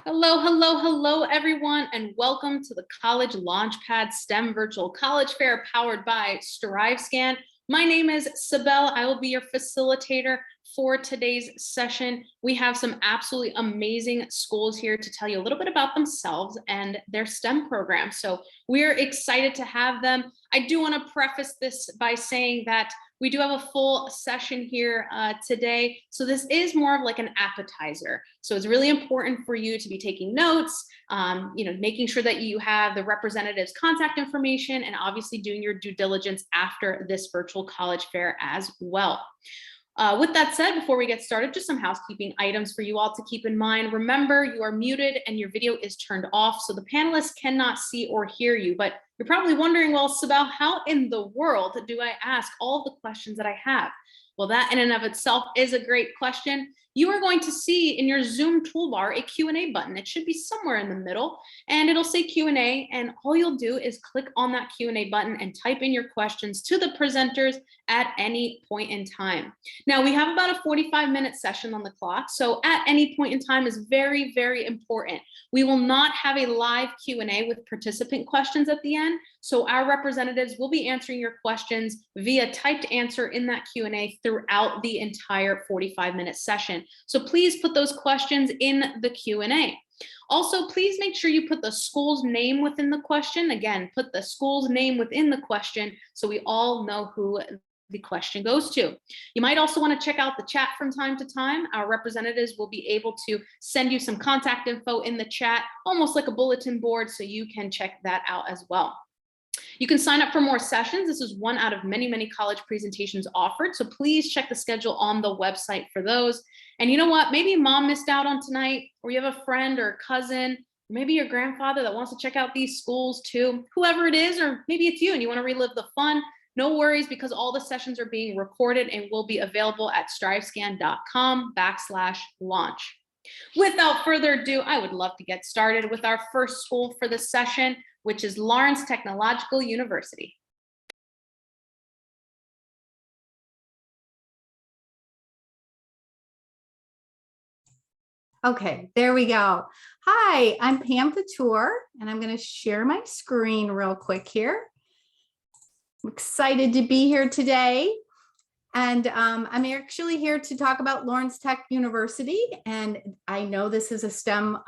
Hello, hello, hello, everyone, and welcome to the College Launchpad STEM Virtual College Fair powered by StriveScan. My name is Sibel. I will be your facilitator for today's session. We have some absolutely amazing schools here to tell you a little bit about themselves and their STEM program. So we're excited to have them. I do want to preface this by saying that we do have a full session here today. So this is more of like an appetizer. So it's really important for you to be taking notes, making sure that you have the representative's contact information and obviously doing your due diligence after this virtual college fair as well. With that said, before we get started, just some housekeeping items for you all to keep in mind. Remember, you are muted and your video is turned off, so the panelists cannot see or hear you. But you're probably wondering, well, Sibel, how in the world do I ask all the questions that I have? Well, that in and of itself is a great question. You are going to see in your Zoom toolbar a Q&A button. It should be somewhere in the middle, and it'll say Q&A, and all you'll do is click on that Q&A button and type in your questions to the presenters at any point in time. Now, we have about a 45-minute session on the clock, so at any point in time is very, very important. We will not have a live Q&A with participant questions at the end, so our representatives will be answering your questions via typed answer in that Q&A throughout the entire 45-minute session. So please put those questions in the Q&A. Also, please make sure you put the school's name within the question. Again, put the school's name within the question so we all know who the question goes to. You might also want to check out the chat from time to time. Our representatives will be able to send you some contact info in the chat, almost like a bulletin board, so you can check that out as well. You can sign up for more sessions. This is one out of many, many college presentations offered. So please check the schedule on the website for those. And you know what? Maybe mom missed out on tonight, or you have a friend or a cousin, maybe your grandfather that wants to check out these schools too, whoever it is, or maybe it's you and you want to relive the fun. No worries, because all the sessions are being recorded and will be available at strivescan.com/launch. Without further ado, I would love to get started with our first school for the session, which is Lawrence Technological University. Okay, there we go. Hi, I'm Pam Couture, and I'm going to share my screen real quick here. I'm excited to be here today. And I'm actually here to talk about Lawrence Tech University. And I know this is a STEM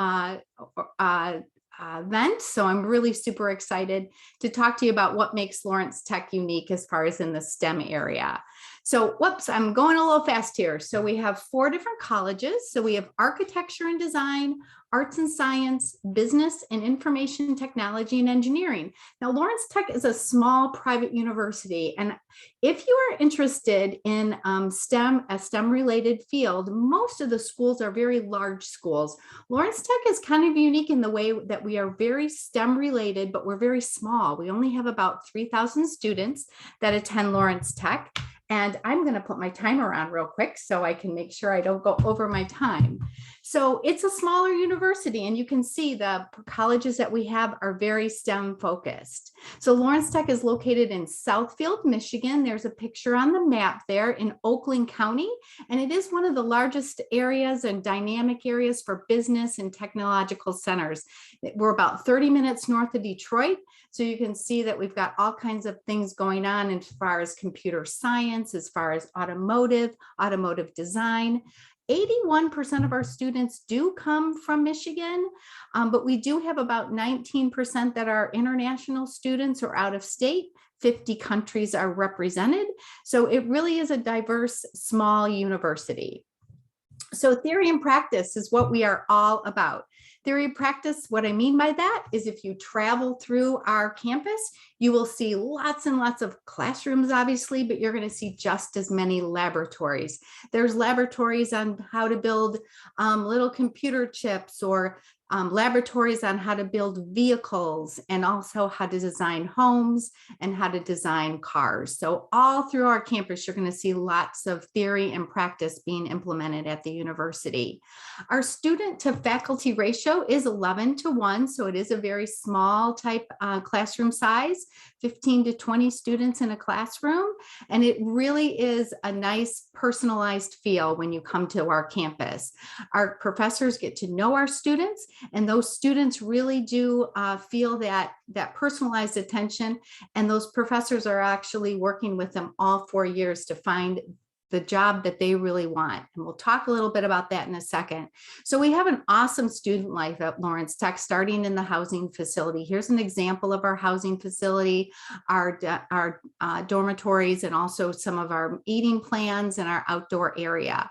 event, so I'm really super excited to talk to you about what makes Lawrence Tech unique as far as in the STEM area. So, whoops, I'm going a little fast here. So we have 4 different colleges. So we have architecture and design, arts and science, business and information technology and engineering. Now, Lawrence Tech is a small private university. And if you are interested in STEM, a STEM related field, most of the schools are very large schools. Lawrence Tech is kind of unique in the way that we are very STEM related, but we're very small. We only have about 3,000 students that attend Lawrence Tech. And I'm going to put my timer on real quick so I can make sure I don't go over my time. So it's a smaller university, and you can see the colleges that we have are very STEM focused. So Lawrence Tech is located in Southfield, Michigan. There's a picture on the map there in Oakland County, and it is one of the largest areas and dynamic areas for business and technological centers. We're about 30 minutes north of Detroit, so you can see that we've got all kinds of things going on as far as computer science, as far as automotive design. 81% of our students do come from Michigan, but we do have about 19% that are international students or out of state. 50 countries are represented. So it really is a diverse, small university. So theory and practice is what we are all about. Theory and practice, what I mean by that is if you travel through our campus, you will see lots and lots of classrooms, obviously, but you're going to see just as many laboratories. There's laboratories on how to build little computer chips, or laboratories on how to build vehicles, and also how to design homes and how to design cars. So all through our campus, you're going to see lots of theory and practice being implemented at the university. Our student to faculty ratio is 11:1, so it is a very small type classroom size, 15 to 20 students in a classroom. And it really is a nice personalized feel when you come to our campus. Our professors get to know our students, and those students really do feel that personalized attention, and those professors are actually working with them all 4 years to find the job that they really want. And we'll talk a little bit about that in a second. So we have an awesome student life at Lawrence Tech, starting in the housing facility. Here's an example of our housing facility, our dormitories, and also some of our eating plans and our outdoor area.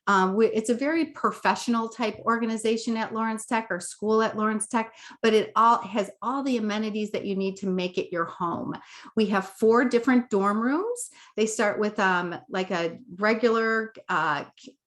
It's a very professional type organization at Lawrence Tech, or school at Lawrence Tech, but it all has all the amenities that you need to make it your home. We have 4 different dorm rooms. They start with like a regular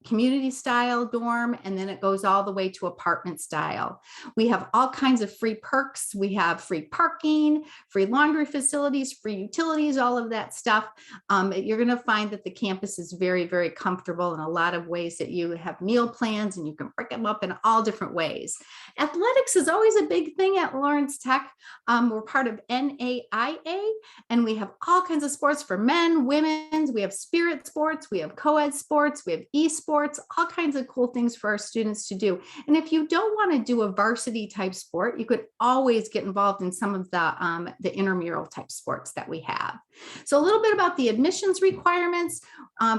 community style dorm, and then it goes all the way to apartment style. We have all kinds of free perks. We have free parking, free laundry facilities, free utilities, all of that stuff. You're going to find that the campus is very, very comfortable in a lot of ways, that you have meal plans and you can break them up in all different ways. Athletics is always a big thing at Lawrence Tech. We're part of NAIA, and we have all kinds of sports for men, women's. We have spirit sports, we have co-ed sports, we have esports, all kinds of cool things for our students to do. And if you don't want to do a varsity type sport, you could always get involved in some of the intramural type sports that we have. So a little bit about the admissions requirements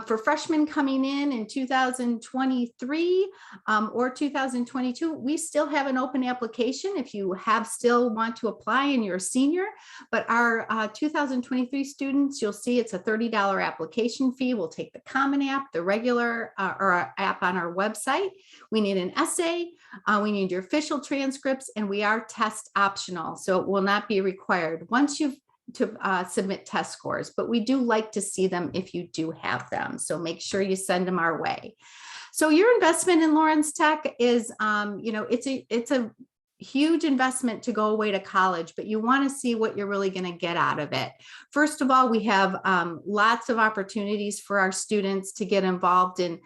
for freshmen coming in 2023 or 2022. We still have an open application if you still want to apply and you're a senior, but our 2023 students, you'll see it's a $30 application fee. We'll take the Common App, the regular or app on our website. We need an essay. We need your official transcripts, and we are test optional, so it will not be required once you've to submit test scores, but we do like to see them if you do have them. So make sure you send them our way. So your investment in Lawrence Tech is, it's a huge investment to go away to college, but you want to see what you're really going to get out of it. First of all, we have lots of opportunities for our students to get involved in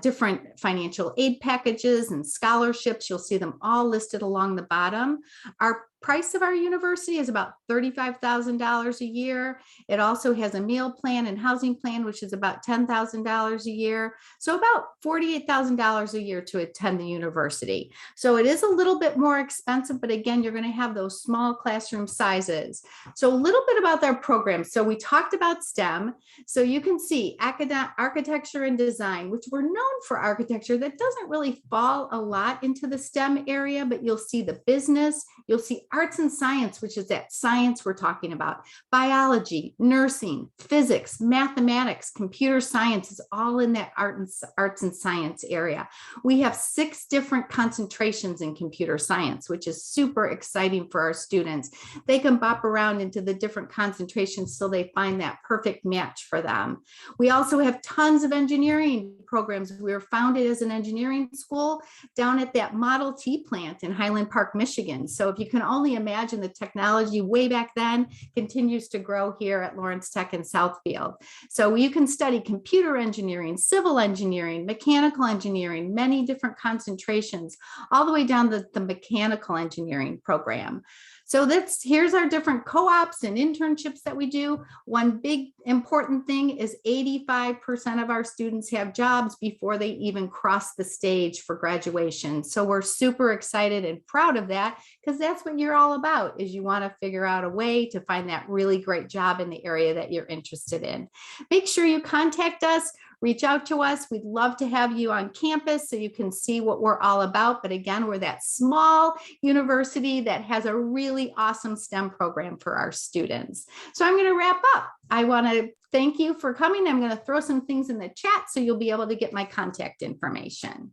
different financial aid packages and scholarships. You'll see them all listed along the bottom. Our price of our university is about $35,000 a year. It also has a meal plan and housing plan, which is about $10,000 a year. So about $48,000 a year to attend the university. So it is a little bit more expensive, but again, you're going to have those small classroom sizes. So a little bit about their program. So we talked about STEM. So you can see architecture and design, which we're known for architecture. That doesn't really fall a lot into the STEM area, but you'll see the business, you'll see arts and science, which is that science we're talking about, biology, nursing, physics, mathematics, computer science is all in that arts and science area. We have 6 different concentrations in computer science, which is super exciting for our students. They can bop around into the different concentrations so they find that perfect match for them. We also have tons of engineering programs. We were founded as an engineering school down at that Model T plant in Highland Park, Michigan. So if you can only imagine, the technology way back then continues to grow here at Lawrence Tech in Southfield. So you can study computer engineering, civil engineering, mechanical engineering, many different concentrations, all the way down the mechanical engineering program. So here's our different co-ops and internships that we do. One big important thing is 85% of our students have jobs before they even cross the stage for graduation. So we're super excited and proud of that, because that's what you're all about, is you want to figure out a way to find that really great job in the area that you're interested in. Make sure you contact us. Reach out to us. We'd love to have you on campus so you can see what we're all about. But again, we're that small university that has a really awesome STEM program for our students. So I'm going to wrap up. I want to thank you for coming. I'm going to throw some things in the chat so you'll be able to get my contact information.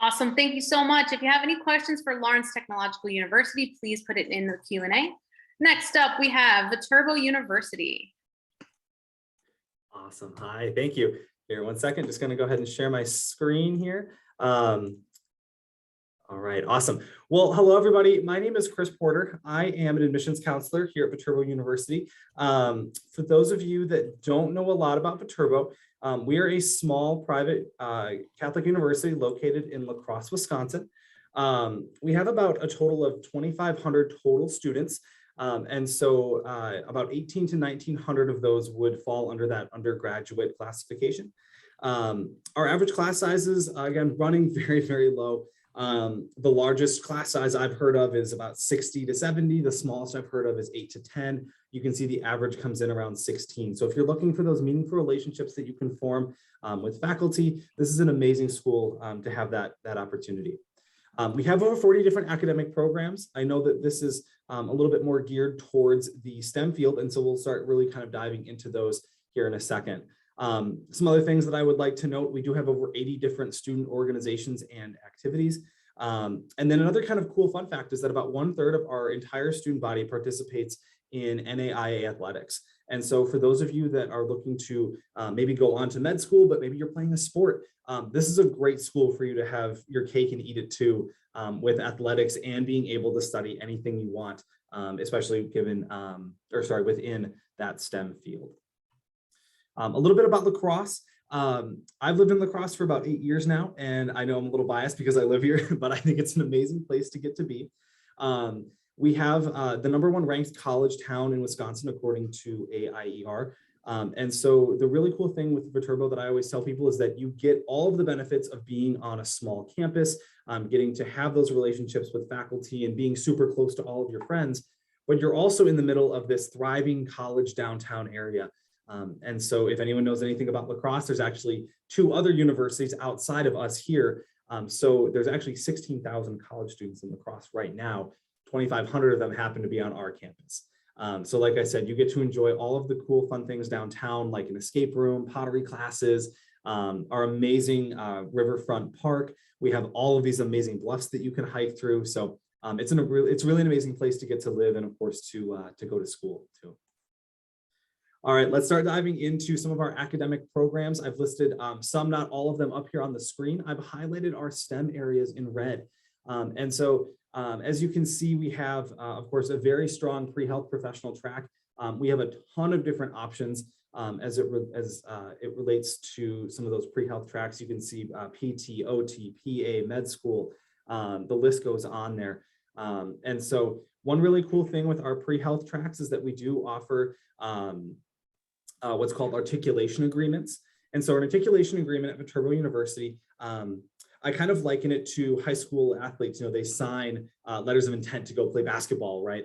Awesome. Thank you so much. If you have any questions for Lawrence Technological University, please put it in the Q&A. Next up, we have Viterbo University. Awesome. Hi, thank you. Here, one second, just going to go ahead and share my screen here. All right, awesome. Well, hello, everybody. My name is Chris Porter. I am an admissions counselor here at Viterbo University. For those of you that don't know a lot about Viterbo, we are a small private Catholic university located in La Crosse, Wisconsin. We have about a total of 2,500 total students. And so about 18 to 1900 of those would fall under that undergraduate classification. Our average class sizes, again, running very, very low. The largest class size I've heard of is about 60 to 70. The smallest I've heard of is 8 to 10. You can see the average comes in around 16. So if you're looking for those meaningful relationships that you can form with faculty, this is an amazing school to have that opportunity. We have over 40 different academic programs. I know that this is a little bit more geared towards the STEM field, and so we'll start really kind of diving into those here in a second. Some other things that I would like to note, we do have over 80 different student organizations and activities. And then another kind of cool fun fact is that about 1/3 of our entire student body participates in NAIA athletics. And so for those of you that are looking to maybe go on to med school, but maybe you're playing a sport, this is a great school for you to have your cake and eat it too, with athletics and being able to study anything you want, especially within that STEM field. A little bit about lacrosse. I've lived in lacrosse for about 8 years now, and I know I'm a little biased because I live here, but I think it's an amazing place to get to be. We have the #1 ranked college town in Wisconsin, according to AIER. And so the really cool thing with Viterbo that I always tell people is that you get all of the benefits of being on a small campus, getting to have those relationships with faculty and being super close to all of your friends, but you're also in the middle of this thriving college downtown area. And so if anyone knows anything about lacrosse, there's actually 2 other universities outside of us here. So there's actually 16,000 college students in lacrosse right now. 2,500 of them happen to be on our campus. So like I said, you get to enjoy all of the cool, fun things downtown, like an escape room, pottery classes, our amazing riverfront park. We have all of these amazing bluffs that you can hike through. So it's really an amazing place to get to live and, of course, to go to school too. All right, let's start diving into some of our academic programs. I've listed some, not all of them, up here on the screen. I've highlighted our STEM areas in red. And so as you can see, we have, of course, a very strong pre-health professional track. We have a ton of different options as it relates to some of those pre-health tracks. You can see PT, OT, PA, med school, the list goes on there. And so one really cool thing with our pre-health tracks is that we do offer what's called articulation agreements. And so an articulation agreement at Viterbo University, I kind of liken it to high school athletes. You know, they sign letters of intent to go play basketball, right?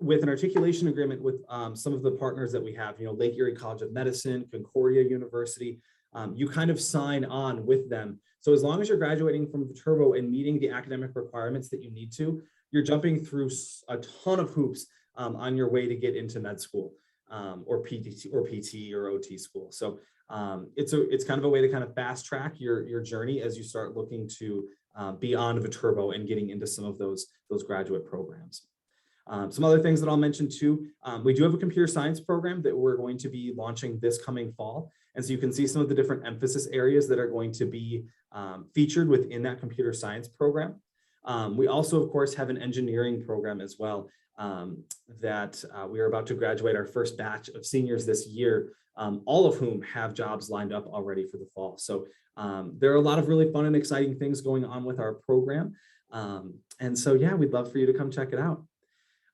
With an articulation agreement with some of the partners that we have, you know, Lake Erie College of Medicine, Concordia University, you kind of sign on with them. So as long as you're graduating from Viterbo and meeting the academic requirements that you need to, you're jumping through a ton of hoops on your way to get into med school or PT or OT school. So it's kind of a way to kind of fast track your journey as you start looking to be on Viterbo and getting into some of those graduate programs. Some other things that I'll mention too, we do have a computer science program that we're going to be launching this coming fall. And so you can see some of the different emphasis areas that are going to be featured within that computer science program. We also, of course, have an engineering program as well that we are about to graduate our first batch of seniors this year, all of whom have jobs lined up already for the fall. So there are a lot of really fun and exciting things going on with our program. And so, yeah, we'd love for you to come check it out.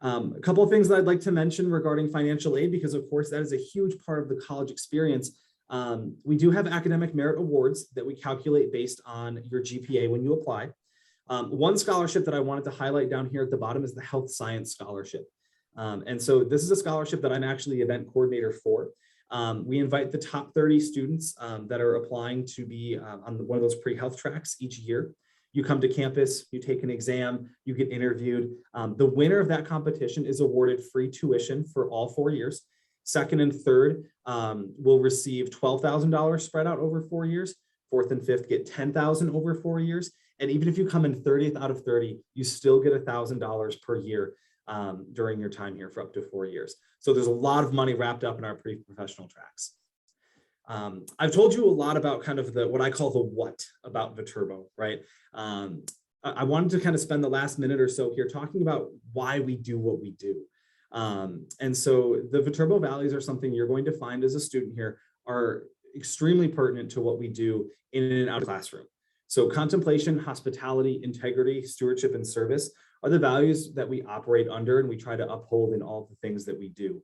A couple of things that I'd like to mention regarding financial aid, because of course that is a huge part of the college experience. We do have academic merit awards that we calculate based on your GPA when you apply. One scholarship that I wanted to highlight down here at the bottom is the Health Science Scholarship. And so this is a scholarship that I'm actually the event coordinator for. We invite the top 30 students that are applying to be on one of those pre-health tracks each year. You come to campus, you take an exam, you get interviewed. The winner of that competition is awarded free tuition for all 4 years. Second and third will receive $12,000 spread out over 4 years. Fourth and fifth get $10,000 over 4 years. And even if you come in 30th out of 30, you still get $1,000 per year during your time here for up to 4 years. So there's a lot of money wrapped up in our pre-professional tracks. I've told you a lot about kind of what I call the what about Viterbo, right? I wanted to kind of spend the last minute or so here talking about why we do what we do. And so the Viterbo values are something you're going to find as a student here are extremely pertinent to what we do in and out of the classroom. So contemplation, hospitality, integrity, stewardship, and service are the values that we operate under and we try to uphold in all the things that we do.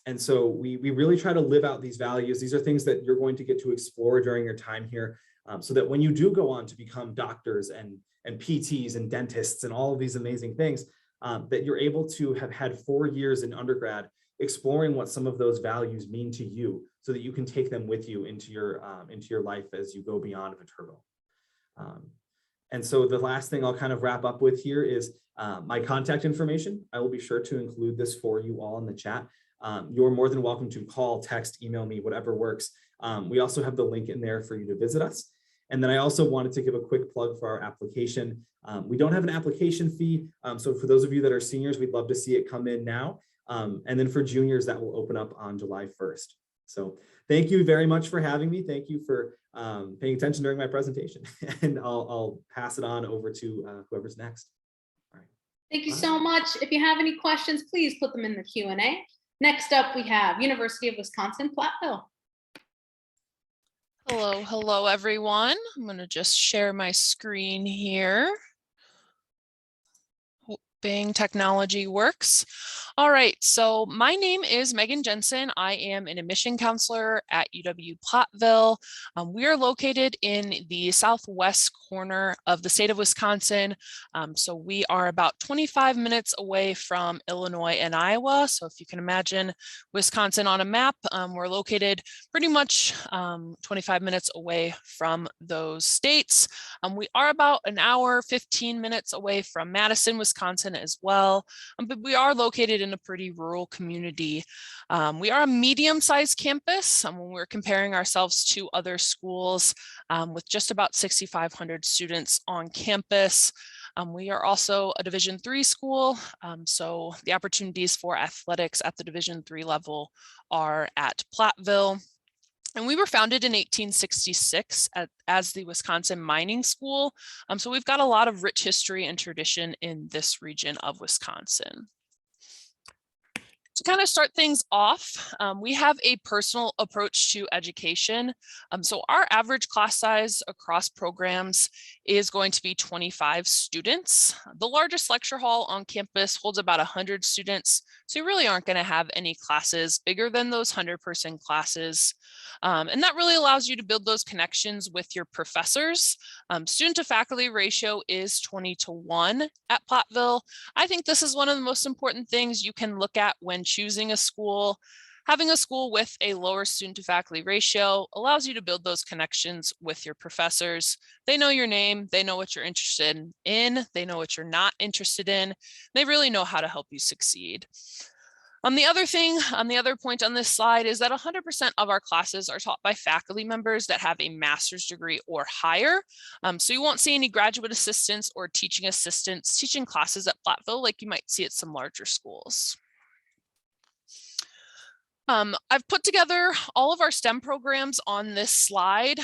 And so we really try to live out these values. These are things that you're going to get to explore during your time here, so that when you do go on to become doctors and PTs and dentists and all of these amazing things, that you're able to have had 4 years in undergrad exploring what some of those values mean to you, so that you can take them with you into your life as you go beyond Viterbo. And so the last thing I'll kind of wrap up with here is my contact information. I will be sure to include this for you all in the chat. You're more than welcome to call, text, email me, whatever works. We also have the link in there for you to visit us. And then I also wanted to give a quick plug for our application. We don't have an application fee. So for those of you that are seniors, we'd love to see it come in now. And then for juniors, that will open up on July 1st. So thank you very much for having me. Thank you for paying attention during my presentation. And I'll pass it on over to whoever's next. All right. Thank you so much. If you have any questions, please put them in the Q&A. Next up, we have University of Wisconsin-Platteville. Hello, everyone. I'm going to just share my screen here. Hoping technology works. All right, so my name is Megan Jensen. I am an admission counselor at UW-Platteville. We are located in the southwest corner of the state of Wisconsin. So we are about 25 minutes away from Illinois and Iowa. So if you can imagine Wisconsin on a map, we're located pretty much 25 minutes away from those states. We are about an hour, 15 minutes away from Madison, Wisconsin as well. But we are located in a pretty rural community. We are a medium-sized campus when we're comparing ourselves to other schools with just about 6,500 students on campus. We are also a Division III school, so the opportunities for athletics at the Division III level are at Platteville. And we were founded in 1866 as the Wisconsin Mining School. So we've got a lot of rich history and tradition in this region of Wisconsin. To kind of start things off, we have a personal approach to education. So our average class size across programs is going to be 25 students. The largest lecture hall on campus holds about 100 students. So you really aren't going to have any classes bigger than those 100-person classes. And that really allows you to build those connections with your professors. Student to faculty ratio is 20:1 at Platteville. I think this is one of the most important things you can look at when choosing a school. Having a school with a lower student to faculty ratio allows you to build those connections with your professors. They know your name, they know what you're interested in, they know what you're not interested in. They really know how to help you succeed. The other point on this slide is that 100% of our classes are taught by faculty members that have a master's degree or higher. So you won't see any graduate assistants or teaching assistants teaching classes at Platteville like you might see at some larger schools. I've put together all of our STEM programs on this slide.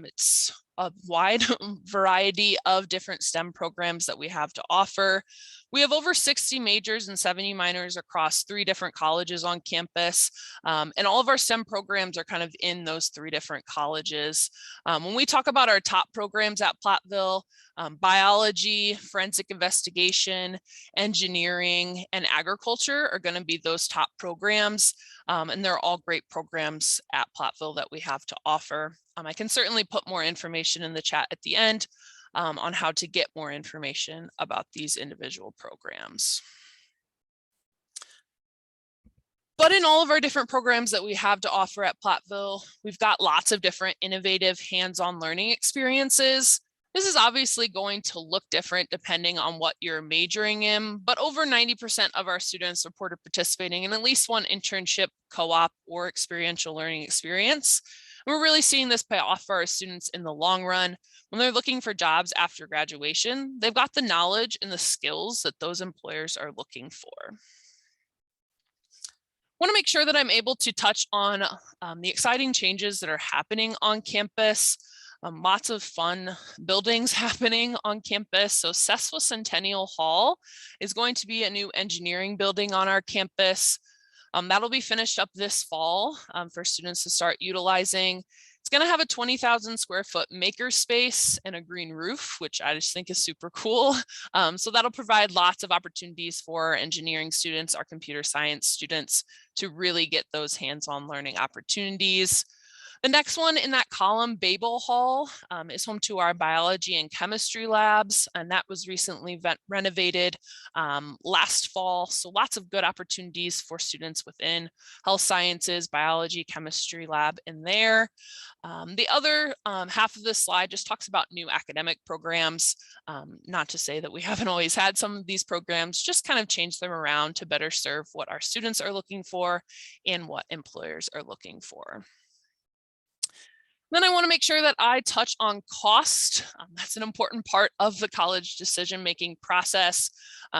It's a wide variety of different STEM programs that we have to offer. We have over 60 majors and 70 minors across 3 different colleges on campus. And all of our STEM programs are kind of in those 3 different colleges. When we talk about our top programs at Platteville, biology, forensic investigation, engineering, and agriculture are going to be those top programs. And they're all great programs at Platteville that we have to offer. I can certainly put more information in the chat at the end on how to get more information about these individual programs. But in all of our different programs that we have to offer at Platteville, we've got lots of different innovative hands-on learning experiences. This is obviously going to look different depending on what you're majoring in, but over 90% of our students reported participating in at least one internship, co-op, or experiential learning experience. And we're really seeing this pay off for our students in the long run. When they're looking for jobs after graduation, they've got the knowledge and the skills that those employers are looking for. I want to make sure that I'm able to touch on the exciting changes that are happening on campus. Lots of fun buildings happening on campus. So Sesquicentennial Hall is going to be a new engineering building on our campus. That'll be finished up this fall for students to start utilizing. It's going to have a 20,000 square foot maker space and a green roof, which I just think is super cool. So that'll provide lots of opportunities for engineering students, our computer science students, to really get those hands-on learning opportunities. The next one in that column, Babel Hall, is home to our biology and chemistry labs, and that was recently renovated last fall. So lots of good opportunities for students within health sciences, biology, chemistry lab in there. The other half of this slide just talks about new academic programs. Not to say that we haven't always had some of these programs, just kind of change them around to better serve what our students are looking for and what employers are looking for. Then I want to make sure that I touch on cost. That's an important part of the college decision-making process.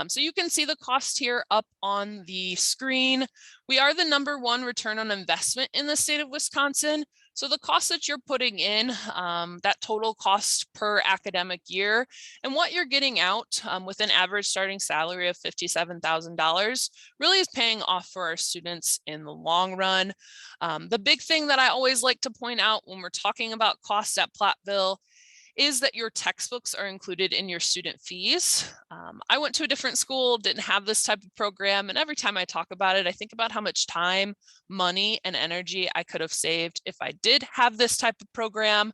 So you can see the cost here up on the screen. We are the #1 return on investment in the state of Wisconsin. So the cost that you're putting in, that total cost per academic year, and what you're getting out with an average starting salary of $57,000 really is paying off for our students in the long run. The big thing that I always like to point out when we're talking about costs at Platteville is that your textbooks are included in your student fees. I went to a different school, didn't have this type of program, and every time I talk about it, I think about how much time, money, and energy I could have saved if I did have this type of program.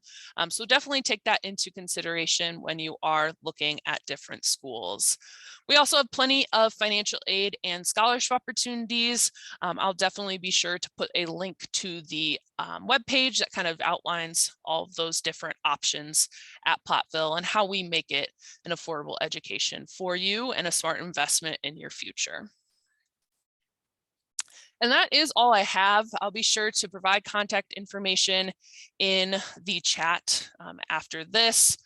So definitely take that into consideration when you are looking at different schools. We also have plenty of financial aid and scholarship opportunities. I'll definitely be sure to put a link to the webpage that kind of outlines all of those different options at Platteville and how we make it an affordable education for you and a smart investment in your future. And that is all I have. I'll be sure to provide contact information in the chat after this.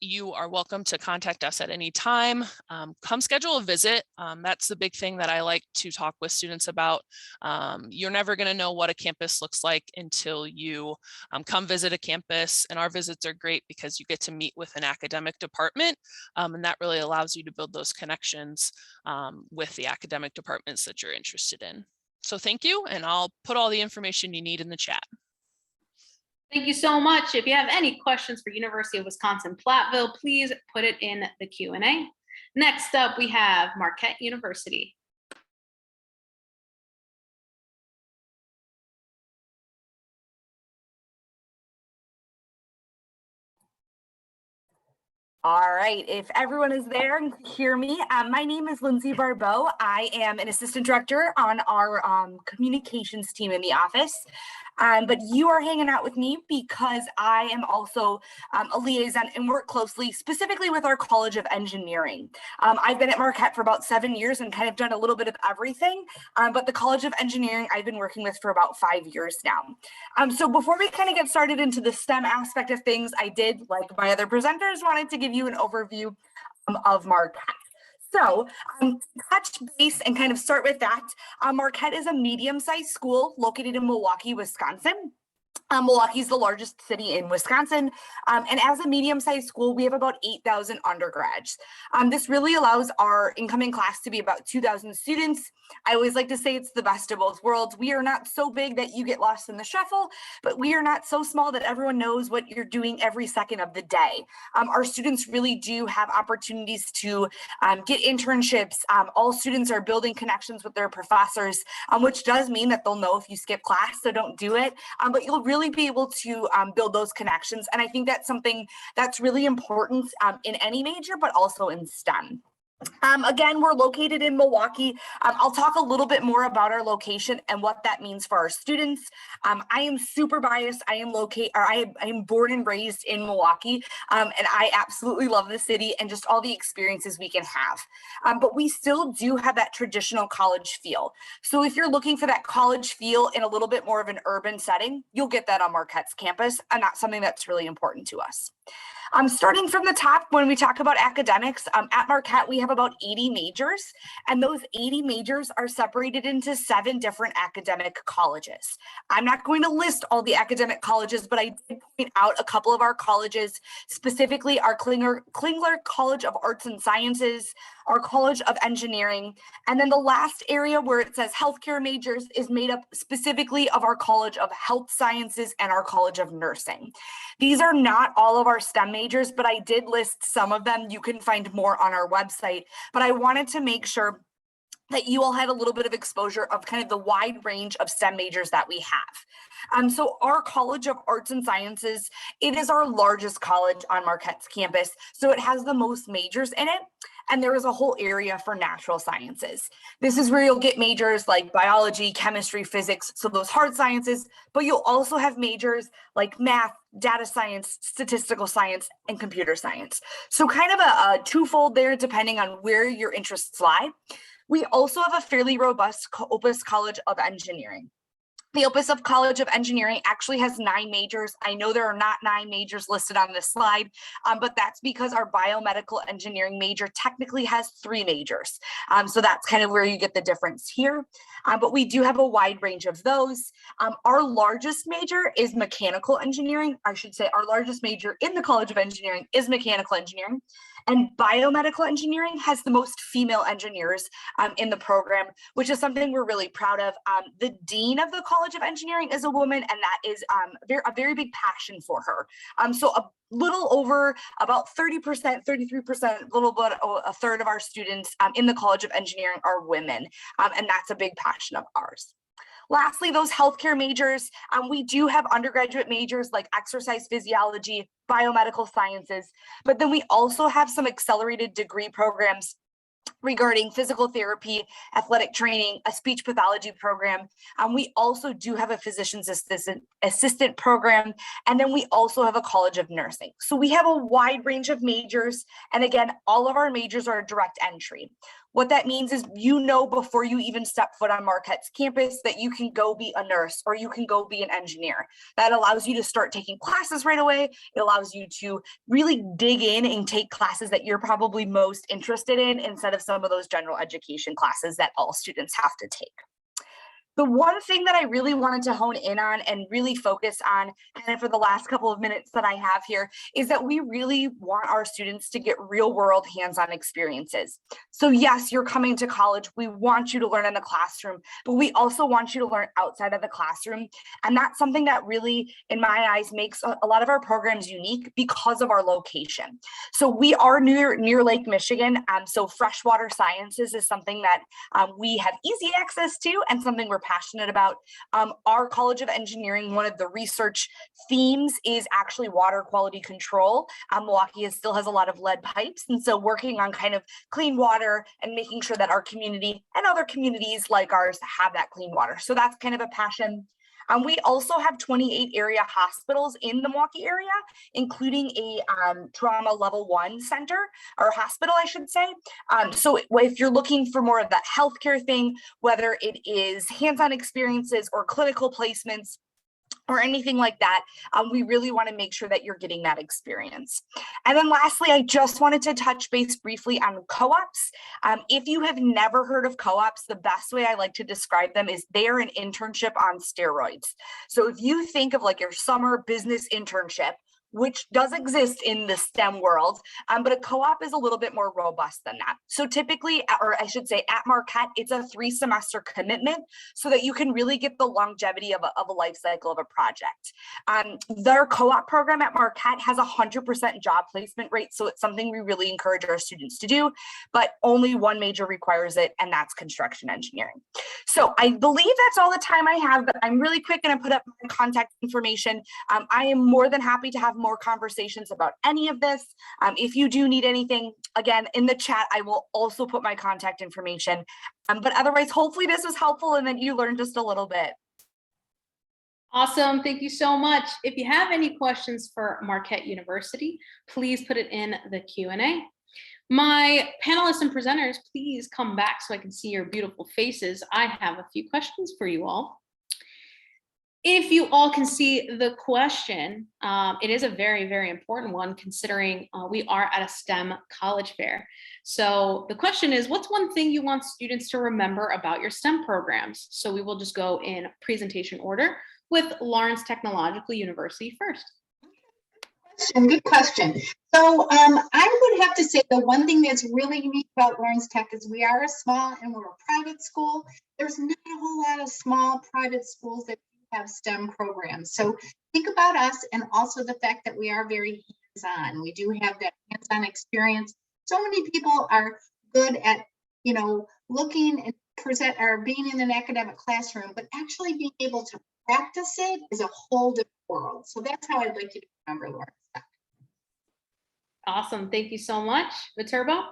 You are welcome to contact us at any time. Come schedule a visit. That's the big thing that I like to talk with students about. You're never going to know what a campus looks like until you come visit a campus. And our visits are great because you get to meet with an academic department. And that really allows you to build those connections with the academic departments that you're interested in. So thank you. And I'll put all the information you need in the chat. Thank you so much. If you have any questions for University of Wisconsin-Platteville, please put it in the Q&A. Next up, we have Marquette University. All right, if everyone is there and can hear me, my name is Lindsay Barbeau. I am an assistant director on our communications team in the office. But you are hanging out with me because I am also a liaison and work closely specifically with our College of Engineering. I've been at Marquette for about 7 years and kind of done a little bit of everything, but the College of Engineering I've been working with for about 5 years now. So before we kind of get started into the STEM aspect of things, I did, like my other presenters, wanted to give you an overview of Marquette. So touch base and kind of start with that. Marquette is a medium-sized school located in Milwaukee, Wisconsin. Milwaukee is the largest city in Wisconsin, and as a medium-sized school, we have about 8,000 undergrads. This really allows our incoming class to be about 2,000 students. I always like to say it's the best of both worlds. We are not so big that you get lost in the shuffle, but we are not so small that everyone knows what you're doing every second of the day. Our students really do have opportunities to get internships. All students are building connections with their professors, which does mean that they'll know if you skip class, so don't do it. But you'll really be able to build those connections. And I think that's something that's really important in any major, but also in STEM. Again, we're located in Milwaukee. I'll talk a little bit more about our location and what that means for our students. I am super biased. I am born and raised in Milwaukee, and I absolutely love the city and just all the experiences we can have. But we still do have that traditional college feel. So if you're looking for that college feel in a little bit more of an urban setting, you'll get that on Marquette's campus, and that's something that's really important to us. Starting from the top, when we talk about academics, at Marquette, we have about 80 majors, and those 80 majors are separated into 7 different academic colleges. I'm not going to list all the academic colleges, but I did point out a couple of our colleges, specifically our Klingler College of Arts and Sciences, our College of Engineering. And then the last area where it says healthcare majors is made up specifically of our College of Health Sciences and our College of Nursing. These are not all of our STEM majors, but I did list some of them. You can find more on our website, but I wanted to make sure that you all had a little bit of exposure of kind of the wide range of STEM majors that we have. So our College of Arts and Sciences, it is our largest college on Marquette's campus. So it has the most majors in it. And there is a whole area for natural sciences. This is where you'll get majors like biology, chemistry, physics, so those hard sciences, but you'll also have majors like math, data science, statistical science, and computer science. So kind of a twofold there, depending on where your interests lie. We also have a fairly robust Opus College of Engineering. The Opus of College of Engineering actually has 9 majors. I know there are not 9 majors listed on this slide, but that's because our biomedical engineering major technically has 3 majors. So that's kind of where you get the difference here. But we do have a wide range of those. Our largest major is mechanical engineering. I should say our largest major in the College of Engineering is mechanical engineering. And biomedical engineering has the most female engineers in the program, which is something we're really proud of. The dean of the College of Engineering is a woman, and that is a very big passion for her. So a little over about 30%, 33%, a little bit, a third of our students in the College of Engineering are women, and that's a big passion of ours. Lastly, those healthcare majors, we do have undergraduate majors like exercise physiology, biomedical sciences, but then we also have some accelerated degree programs regarding physical therapy, athletic training, a speech pathology program. We also do have a physician's assistant program, and then we also have a College of Nursing. So we have a wide range of majors, and again, all of our majors are direct entry. What that means is, you know, before you even step foot on Marquette's campus, that you can go be a nurse or you can go be an engineer. That allows you to start taking classes right away. It allows you to really dig in and take classes that you're probably most interested in, instead of some of those general education classes that all students have to take. The one thing that I really wanted to hone in on and really focus on, and for the last couple of minutes that I have here, is that we really want our students to get real world hands-on experiences. So yes, you're coming to college. We want you to learn in the classroom, but we also want you to learn outside of the classroom. And that's something that really, in my eyes, makes a lot of our programs unique because of our location. So we are near Lake Michigan. So freshwater sciences is something that we have easy access to, and something we're passionate about. Our College of Engineering, one of the research themes is actually water quality control. Milwaukee still has a lot of lead pipes, and so working on kind of clean water and making sure that our community and other communities like ours have that clean water. So that's kind of a passion. We also have 28 area hospitals in the Milwaukee area, including a trauma level 1 center, or hospital, I should say. So if you're looking for more of that healthcare thing, whether it is hands-on experiences or clinical placements, or anything like that, we really want to make sure that you're getting that experience. And then lastly, I just wanted to touch base briefly on co-ops. If you have never heard of co-ops, the best way I like to describe them is they are an internship on steroids. So if you think of like your summer business internship, which does exist in the STEM world, but a co-op is a little bit more robust than that. So typically, or I should say at Marquette, it's a 3-semester commitment so that you can really get the longevity of a life cycle of a project. Their co-op program at Marquette has 100% job placement rate, so it's something we really encourage our students to do, but only one major requires it, and that's construction engineering. So I believe that's all the time I have, but I'm really quick going to put up my contact information. I am more than happy to have more conversations about any of this. If you do need anything, again, in the chat, I will also put my contact information. But otherwise, hopefully this was helpful and that you learned just a little bit. Awesome. Thank you so much. If you have any questions for Marquette University, please put it in the Q&A. My panelists and presenters, please come back so I can see your beautiful faces. I have a few questions for you all. If you all can see the question, it is a very, very important one, considering we are at a STEM college fair. So the question is, what's one thing you want students to remember about your STEM programs? So we will just go in presentation order with Lawrence Technological University first. Good question. So I would have to say the one thing that's really unique about Lawrence Tech is we are a small and we're a private school. There's not a whole lot of small private schools that have STEM programs. So think about us, and also the fact that we are very hands-on. We do have that hands-on experience. So many people are good at, you know, looking and present or being in an academic classroom, but actually being able to practice it is a whole different world. So that's how I'd like you to remember Lawrence Tech. Awesome. Thank you so much. Viterbo?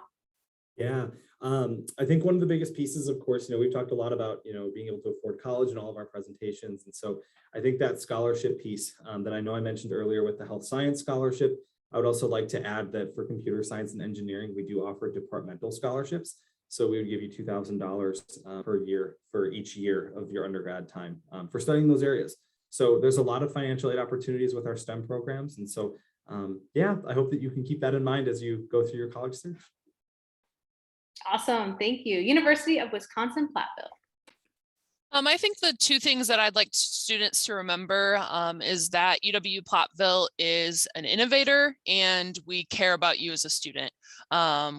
Yeah, I think one of the biggest pieces, of course, we've talked a lot about, being able to afford college in all of our presentations. And so I think that scholarship piece that I know I mentioned earlier with the health science scholarship, I would also like to add that for computer science and engineering, we do offer departmental scholarships. So we would give you $2,000 per year for each year of your undergrad time for studying those areas. So there's a lot of financial aid opportunities with our STEM programs. And so, yeah, I hope that you can keep that in mind as you go through your college search. Awesome. Thank you. University of Wisconsin-Platteville. I think the two things that I'd like students to remember is that UW-Platteville is an innovator and we care about you as a student.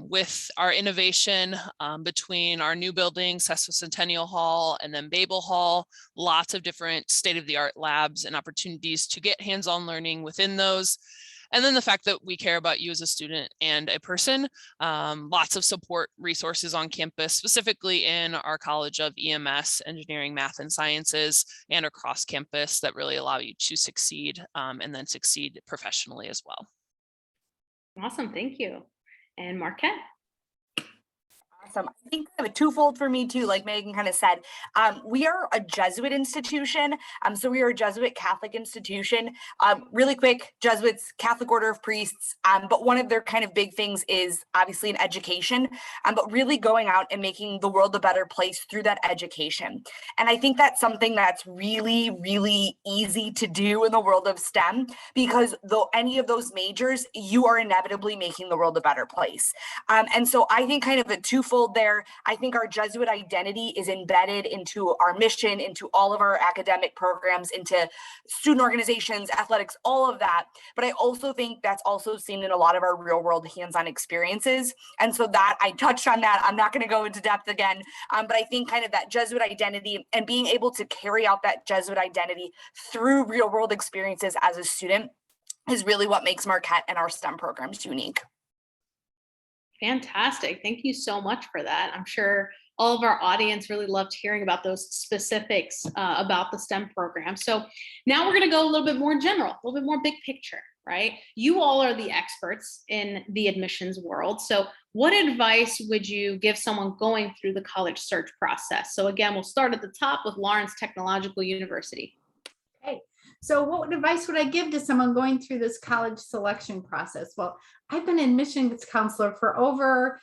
With our innovation between our new building, Sesquicentennial Hall, and then Babel Hall, lots of different state-of-the-art labs and opportunities to get hands-on learning within those. And then the fact that we care about you as a student and a person, lots of support resources on campus, specifically in our College of EMS, Engineering, Math, and Sciences, and across campus that really allow you to succeed and then succeed professionally as well. Awesome, thank you. And Marquette? Awesome. I think kind of a twofold for me too, like Megan kind of said. We are a Jesuit institution. So we are a Jesuit Catholic institution. Really quick, Jesuits, Catholic Order of Priests. But one of their kind of big things is obviously in education, but really going out and making the world a better place through that education. And I think that's something that's really, really easy to do in the world of STEM, because though any of those majors, you are inevitably making the world a better place. And so I think kind of a twofold there. I think our Jesuit identity is embedded into our mission, into all of our academic programs, into student organizations, athletics, all of that. But I also think that's also seen in a lot of our real world hands-on experiences. And so that I touched on that. I'm not going to go into depth again, but I think kind of that Jesuit identity and being able to carry out that Jesuit identity through real world experiences as a student is really what makes Marquette and our STEM programs unique. Fantastic. Thank you so much for that. I'm sure all of our audience really loved hearing about those specifics about the STEM program. So now we're going to go a little bit more general, a little bit more big picture, right? You all are the experts in the admissions world. So what advice would you give someone going through the college search process? So again, we'll start at the top with Lawrence Technological University. Okay. So what advice would I give to someone going through this college selection process? Well, I've been an admissions counselor for over,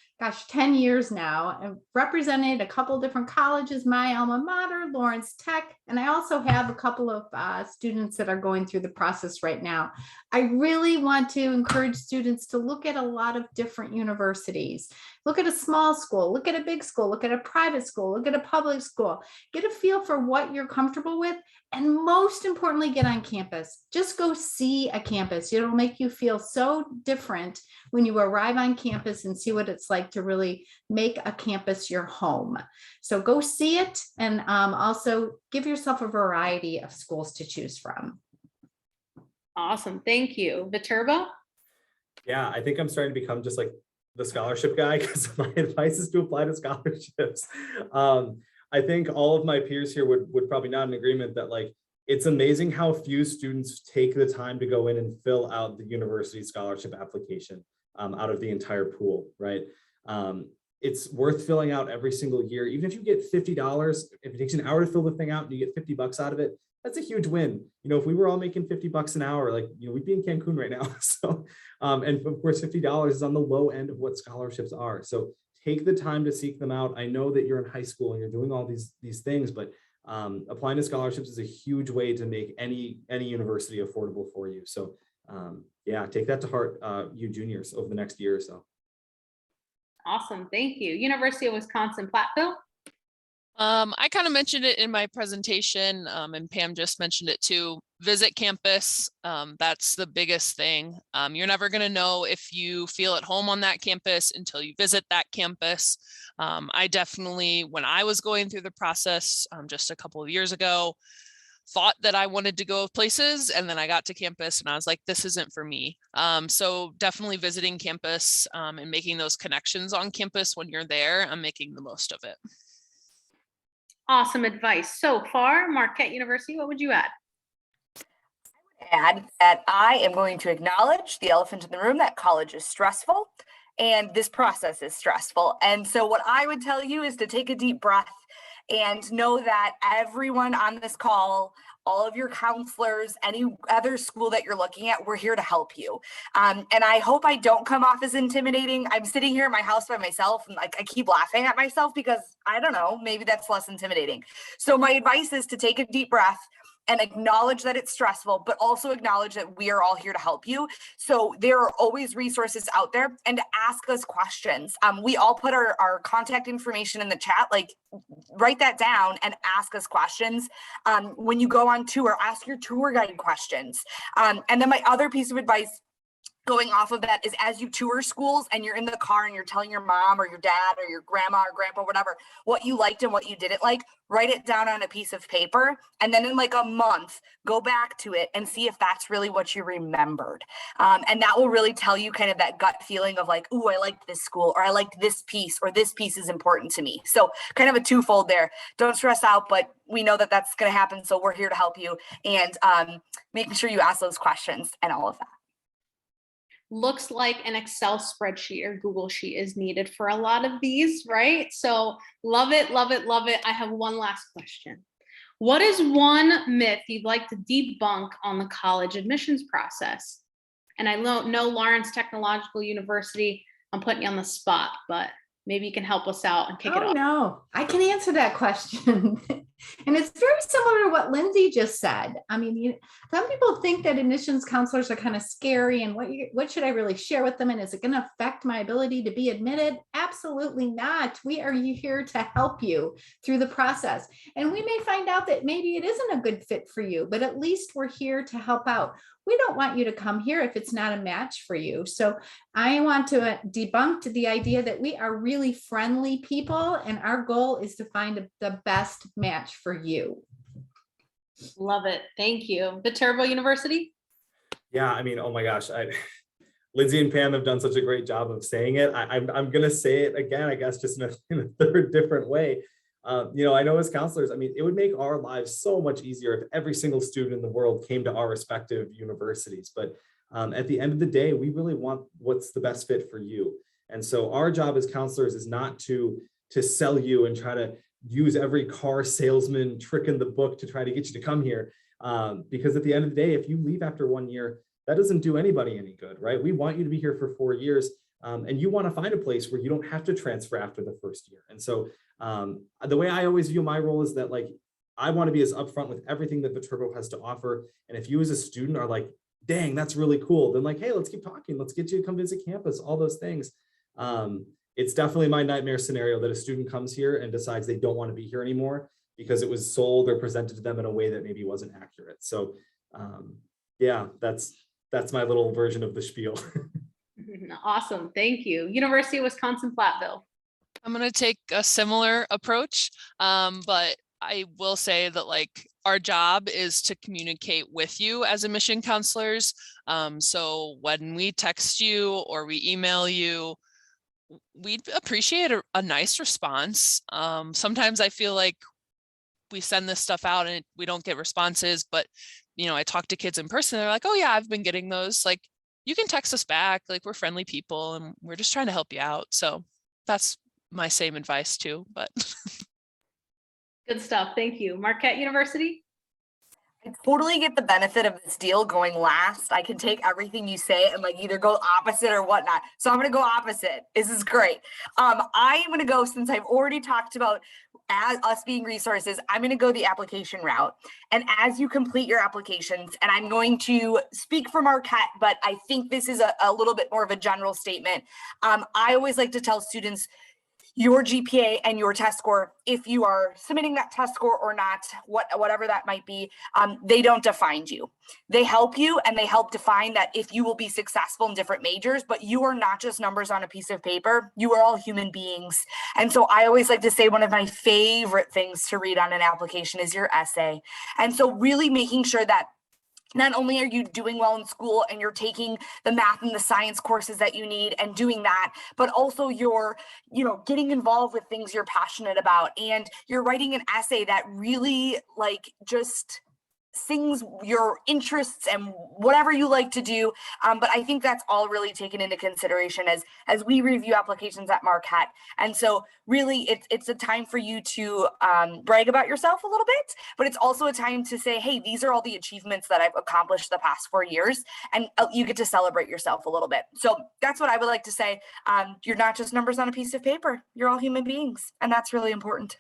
10 years now, and represented a couple different colleges, my alma mater, Lawrence Tech, and I also have a couple of students that are going through the process right now. I really want to encourage students to look at a lot of different universities. Look at a small school, look at a big school, look at a private school, look at a public school, get a feel for what you're comfortable with, and most importantly, get on campus. Just go see a campus. It'll make you feel so different when you arrive on campus and see what it's like to really make a campus your home. So go see it, and also give yourself a variety of schools to choose from. Awesome. Thank you. Viterbo? Yeah, I think I'm starting to become just like the scholarship guy, because my advice is to apply to scholarships. I think all of my peers here would probably nod in agreement that, like, it's amazing how few students take the time to go in and fill out the university scholarship application out of the entire pool, right? It's worth filling out every single year. Even if you get $50, if it takes an hour to fill the thing out and you get $50 out of it, that's a huge win. If we were all making $50 an hour, like, we'd be in Cancun right now. So, and of course, $50 is on the low end of what scholarships are. So take the time to seek them out. I know that you're in high school and you're doing all these things, but applying to scholarships is a huge way to make any university affordable for you. So yeah, take that to heart, you juniors, over the next year or so. Awesome. Thank you. University of Wisconsin-Platteville. I kind of mentioned it in my presentation, and Pam just mentioned it too. visit campus. That's the biggest thing. You're never going to know if you feel at home on that campus until you visit that campus. I definitely, when I was going through the process just a couple of years ago, thought that I wanted to go places, and then I got to campus and I was like, this isn't for me. So definitely visiting campus and making those connections on campus when you're there and making the most of it. Awesome advice so far. Marquette University, what would you add? Add that I am going to acknowledge the elephant in the room, that college is stressful and this process is stressful. And so what I would tell you is to take a deep breath and know that everyone on this call, all of your counselors, any other school that you're looking at, we're here to help you. And I hope I don't come off as intimidating. I'm sitting here in my house by myself and like I keep laughing at myself because I don't know, maybe that's less intimidating. So my advice is to take a deep breath and acknowledge that it's stressful, but also acknowledge that we are all here to help you. So there are always resources out there, and to ask us questions. We all put our contact information in the chat, like write that down and ask us questions. When you go on tour, ask your tour guide questions. And then my other piece of advice going off of that is, as you tour schools and you're in the car and you're telling your mom or your dad or your grandma or grandpa, whatever, what you liked and what you didn't like, write it down on a piece of paper. And then in like a month, go back to it and see if that's really what you remembered. And that will really tell you kind of that gut feeling of like, ooh, I liked this school, or I liked this piece, or this piece is important to me. So kind of a twofold there. Don't stress out, but we know that that's going to happen. So we're here to help you, and making sure you ask those questions and all of that. Looks like an Excel spreadsheet or Google Sheet is needed for a lot of these, right? So love it, love it, love it. I have one last question. What is one myth you'd like to debunk on the college admissions process? And I know Lawrence Technological University, I'm putting you on the spot, but maybe you can help us out and kick it off. No, I can answer that question. And it's very similar to what Lindsay just said. I mean, some people think that admissions counselors are kind of scary, and what should I really share with them? And is it going to affect my ability to be admitted? Absolutely not. We are here to help you through the process. And we may find out that maybe it isn't a good fit for you, but at least we're here to help out. We don't want you to come here if it's not a match for you. So I want to debunk the idea that we are really friendly people, and our goal is to find the best match for you. Love it. Thank you. Viterbo University? Yeah, I mean, oh my gosh, Lindsay and Pam have done such a great job of saying it. I'm going to say it again, I guess, just in a third different way. I know as counselors, I mean, it would make our lives so much easier if every single student in the world came to our respective universities. But at the end of the day, we really want what's the best fit for you. And so our job as counselors is not to sell you and try to use every car salesman trick in the book to try to get you to come here. Because at the end of the day, if you leave after 1 year, that doesn't do anybody any good, right? We want you to be here for 4 years, and you want to find a place where you don't have to transfer after the first year. And so the way I always view my role is that, like, I want to be as upfront with everything that Viterbo has to offer. And if you as a student are like, dang, that's really cool, then like, hey, let's keep talking. Let's get you to come visit campus, all those things. It's definitely my nightmare scenario that a student comes here and decides they don't want to be here anymore because it was sold or presented to them in a way that maybe wasn't accurate. So yeah, that's my little version of the spiel. Awesome. Thank you. University of Wisconsin-Platteville. I'm going to take a similar approach, but I will say that, like, our job is to communicate with you as admission counselors. So when we text you or we email you, we'd appreciate a nice response. Sometimes I feel like we send this stuff out and we don't get responses, but I talk to kids in person. They're like, oh yeah, I've been getting those. Like, you can text us back. Like, we're friendly people and we're just trying to help you out. So that's my same advice too, but. Good stuff. Thank you. Marquette University? I totally get the benefit of this deal going last. I can take everything you say and like either go opposite or whatnot. So I'm going to go opposite. This is great. I'm going to go, since I've already talked about as us being resources, I'm going to go the application route. And as you complete your applications, and I'm going to speak for Marquette, but I think this is a little bit more of a general statement. I always like to tell students, your GPA and your test score, if you are submitting that test score or not, whatever that might be, they don't define you. They help you and they help define that if you will be successful in different majors, but you are not just numbers on a piece of paper. You are all human beings. And so I always like to say one of my favorite things to read on an application is your essay. And so really making sure that not only are you doing well in school and you're taking the math and the science courses that you need and doing that, but also you're, getting involved with things you're passionate about, and you're writing an essay that really just sings your interests and whatever you like to do. But I think that's all really taken into consideration as we review applications at Marquette. And so really it's a time for you to brag about yourself a little bit, but it's also a time to say, hey, these are all the achievements that I've accomplished the past 4 years, and you get to celebrate yourself a little bit. So that's what I would like to say. You're not just numbers on a piece of paper, you're all human beings, and that's really important.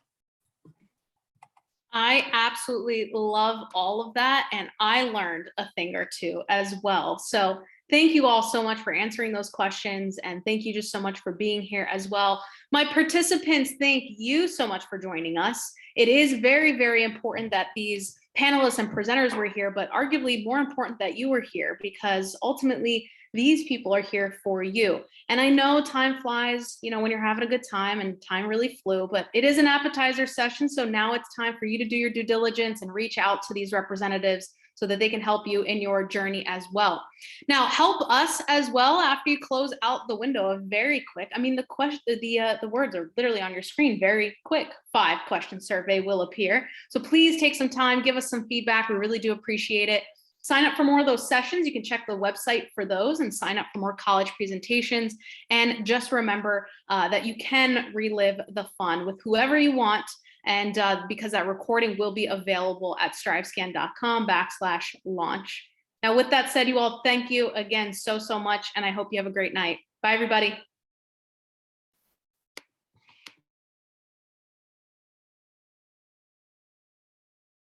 I absolutely love all of that, and I learned a thing or two as well. So thank you all so much for answering those questions, and thank you just so much for being here as well. My participants, thank you so much for joining us. It is very, very important that these panelists and presenters were here, but arguably more important that you were here, because ultimately these people are here for you. And I know time flies, when you're having a good time, and time really flew, but it is an appetizer session. So now it's time for you to do your due diligence and reach out to these representatives so that they can help you in your journey as well. Now, help us as well after you close out the window. A very quick, the words are literally on your screen, very quick 5-question survey will appear. So please take some time, give us some feedback. We really do appreciate it. Sign up for more of those sessions. You can check the website for those and sign up for more college presentations. And just remember that you can relive the fun with whoever you want. And because that recording will be available at strivescan.com/launch. Now, with that said, you all, thank you again so much. And I hope you have a great night. Bye, everybody.